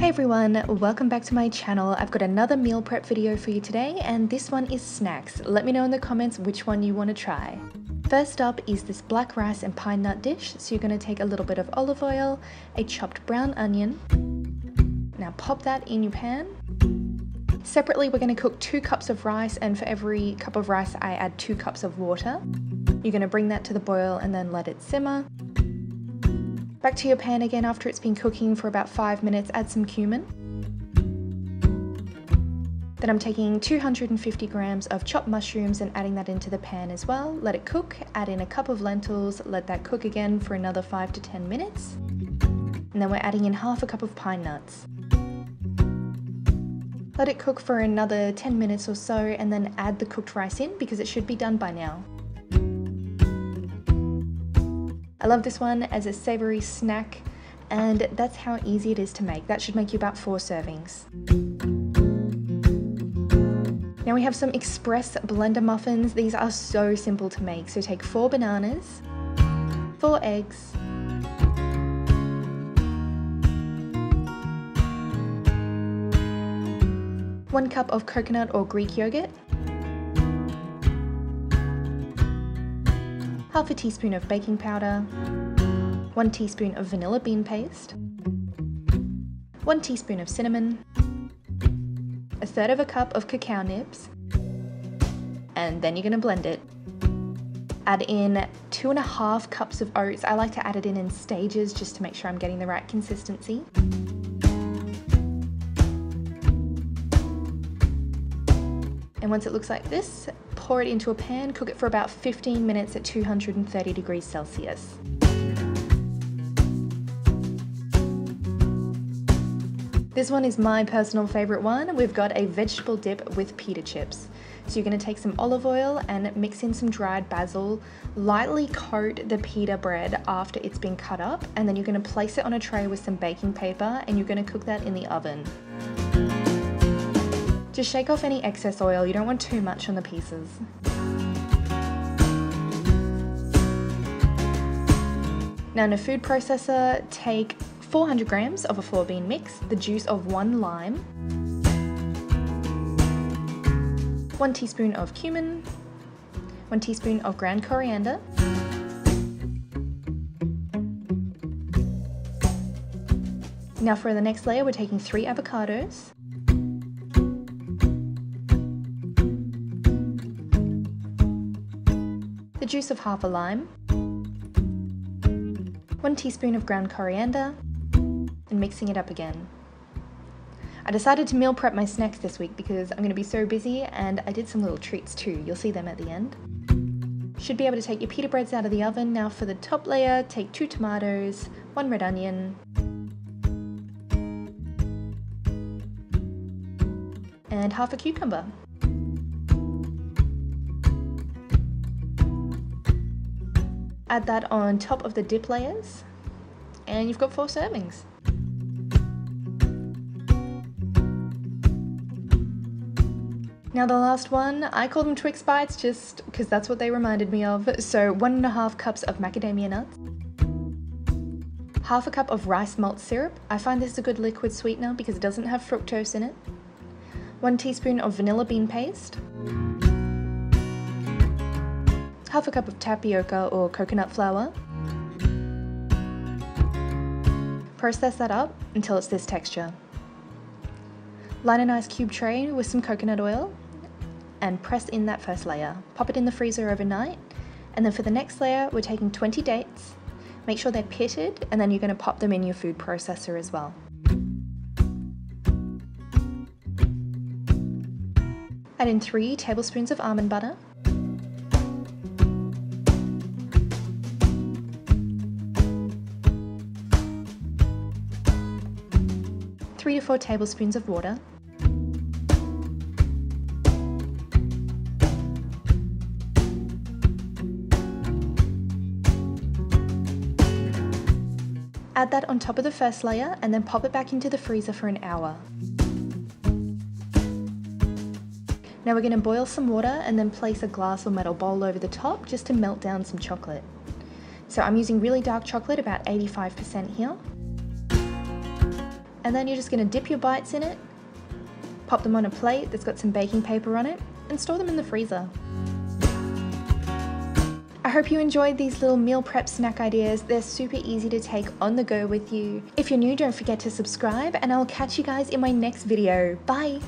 Hey everyone, welcome back to my channel. I've got another meal prep video for you today, and this one is snacks. Let me know in the comments which one you want to try. First up is this black rice and pine nut dish. So you're going to take a little bit of olive oil, a chopped brown onion. Now pop that in your pan. Separately, we're going to cook 2 cups of rice, and for every cup of rice I add 2 cups of water. You're going to bring that to the boil and then let it simmer. Back to your pan again after it's been cooking for about 5 minutes, add some cumin. Then I'm taking 250 grams of chopped mushrooms and adding that into the pan as well. Let it cook, add in a cup of lentils, let that cook again for another 5 to 10 minutes. And then we're adding in half a cup of pine nuts. Let it cook for another 10 minutes or so and then add the cooked rice in because it should be done by now. I love this one as a savory snack, and that's how easy it is to make. That should make you about 4 servings. Now we have some express blender muffins. These are so simple to make. So take 4 bananas, 4 eggs, 1 cup of coconut or Greek yogurt, half a teaspoon of baking powder, 1 teaspoon of vanilla bean paste, 1 teaspoon of cinnamon, 1/3 cup of cacao nibs, and then you're going to blend it. Add in 2.5 cups of oats. I like to add it in stages just to make sure I'm getting the right consistency. And once it looks like this, pour it into a pan, cook it for about 15 minutes at 230 degrees Celsius. This one is my personal favorite one. We've got a vegetable dip with pita chips. So you're going to take some olive oil and mix in some dried basil, lightly coat the pita bread after it's been cut up, and then you're going to place it on a tray with some baking paper and you're going to cook that in the oven. Just shake off any excess oil, you don't want too much on the pieces. Now in a food processor, take 400 grams of a 4-bean mix, the juice of 1 lime, 1 teaspoon of cumin, 1 teaspoon of ground coriander, now for the next layer we're taking 3 avocados, the juice of half a lime, 1 teaspoon of ground coriander, and mixing it up again. I decided to meal prep my snacks this week because I'm going to be so busy, and I did some little treats too. You'll see them at the end. Should be able to take your pita breads out of the oven. Now for the top layer, take 2 tomatoes, 1 red onion, and half a cucumber. Add that on top of the dip layers, and you've got 4 servings. Now the last one, I call them Twix Bites just because that's what they reminded me of. So 1.5 cups of macadamia nuts, half a cup of rice malt syrup. I find this a good liquid sweetener because it doesn't have fructose in it. 1 teaspoon of vanilla bean paste, half a cup of tapioca or coconut flour. Process that up until it's this texture. Line a nice cube tray with some coconut oil and press in that first layer. Pop it in the freezer overnight, and then for the next layer we're taking 20 dates. Make sure they're pitted, and then you're going to pop them in your food processor as well. Add in 3 tablespoons of almond butter, 3 to 4 tablespoons of water, add that on top of the first layer and then pop it back into the freezer for an hour. Now we're going to boil some water and then place a glass or metal bowl over the top just to melt down some chocolate. So I'm using really dark chocolate, about 85% here. And then you're just going to dip your bites in it, pop them on a plate that's got some baking paper on it, and store them in the freezer. I hope you enjoyed these little meal prep snack ideas. They're super easy to take on the go with you. If you're new, don't forget to subscribe, and I'll catch you guys in my next video. Bye!